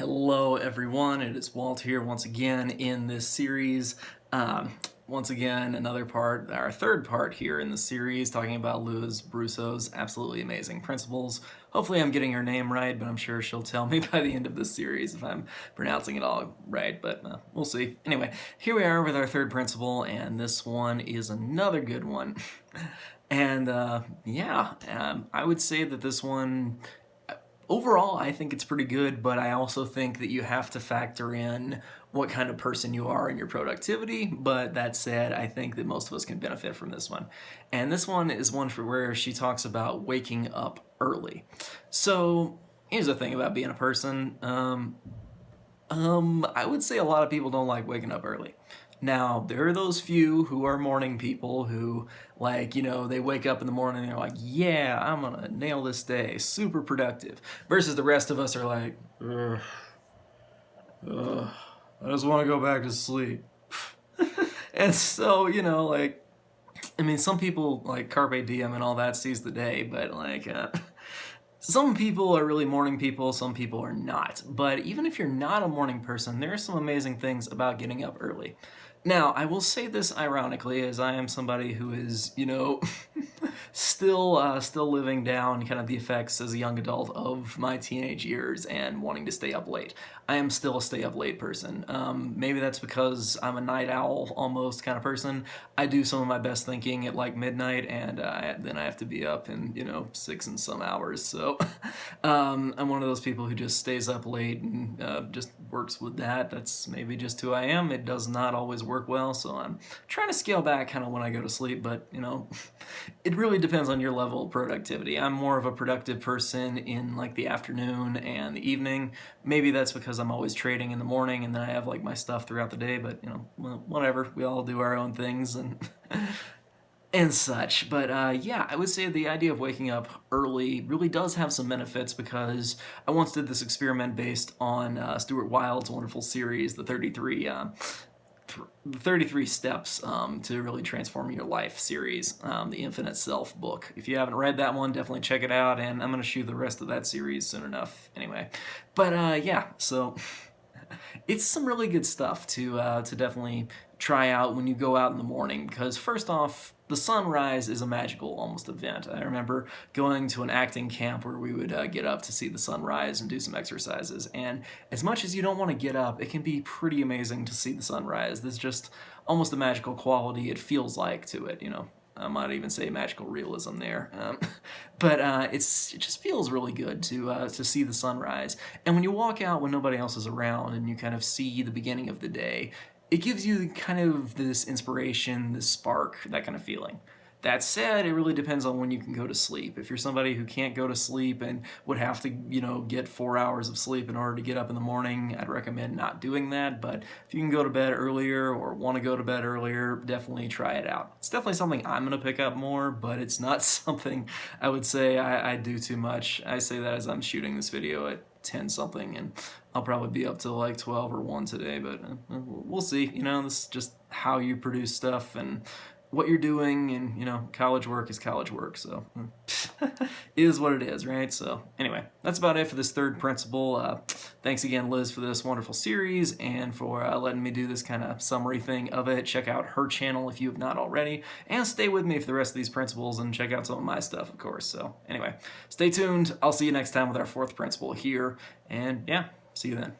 Hello everyone, it is Walt here once again in this series. Once again, our third part here in the series, talking about Liz Brousseau's absolutely amazing principles. Hopefully I'm getting her name right, but I'm sure she'll tell me by the end of this series if I'm pronouncing it all right, but we'll see. Anyway, here we are with our third principle, and this one is another good one. And I would say that this one, overall, I think it's pretty good, but I also think that you have to factor in what kind of person you are in your productivity. But that said, I think that most of us can benefit from this one. And this one is one for where she talks about waking up early. So here's the thing about being a person. I would say a lot of people don't like waking up early. Now, there are those few who are morning people who, they wake up in the morning and they're like, yeah, I'm gonna nail this day, super productive. Versus the rest of us are like, I just wanna go back to sleep. And so, some people like Carpe Diem and all that seize the day, but some people are really morning people, some people are not. But even if you're not a morning person, there are some amazing things about getting up early. Now, I will say this ironically, as I am somebody who is, still living down kind of the effects as a young adult of my teenage years and wanting to stay up late. I am still a stay up late person. Maybe that's because I'm a night owl almost kind of person. I do some of my best thinking at like midnight, and then I have to be up in 6 and some hours. So I'm one of those people who just stays up late and just works with that. That's maybe just who I am. It does not always work well, so I'm trying to scale back kind of when I go to sleep, but it really depends on your level of productivity. I'm more of a productive person in like the afternoon and the evening. Maybe that's because I'm always trading in the morning and then I have like my stuff throughout the day, but whatever. We all do our own things and and such. But I would say the idea of waking up early really does have some benefits, because I once did this experiment based on Stuart Wilde's wonderful series, the 33 Steps to Really Transform Your Life series, the Infinite Self book. If you haven't read that one, definitely check it out, and I'm going to shoot the rest of that series soon enough anyway. But so it's some really good stuff to definitely try out when you go out in the morning, because first off, the sunrise is a magical almost event. I remember going to an acting camp where we would get up to see the sunrise and do some exercises, and as much as you don't want to get up, it can be pretty amazing to see the sunrise. There's just almost a magical quality, it feels like, to it, I might even say magical realism there, but it just feels really good to see the sunrise. And when you walk out when nobody else is around and you kind of see the beginning of the day, it gives you kind of this inspiration, this spark, that kind of feeling. That said, it really depends on when you can go to sleep. If you're somebody who can't go to sleep and would have to, get 4 hours of sleep in order to get up in the morning, I'd recommend not doing that. But if you can go to bed earlier or want to go to bed earlier, definitely try it out. It's definitely something I'm going to pick up more, but it's not something I would say I do too much. I say that as I'm shooting this video at 10 something, and I'll probably be up till like 12 or 1 today, but we'll see. This is just how you produce stuff and what you're doing, and college work is college work, so is what it is, right? So anyway, that's about it for this third principle. Thanks again, Liz, for this wonderful series and for letting me do this kind of summary thing of it. Check out her channel if you have not already, and stay with me for the rest of these principles and check out some of my stuff, of course. So anyway, stay tuned. I'll see you next time with our fourth principle here, and yeah, see you then.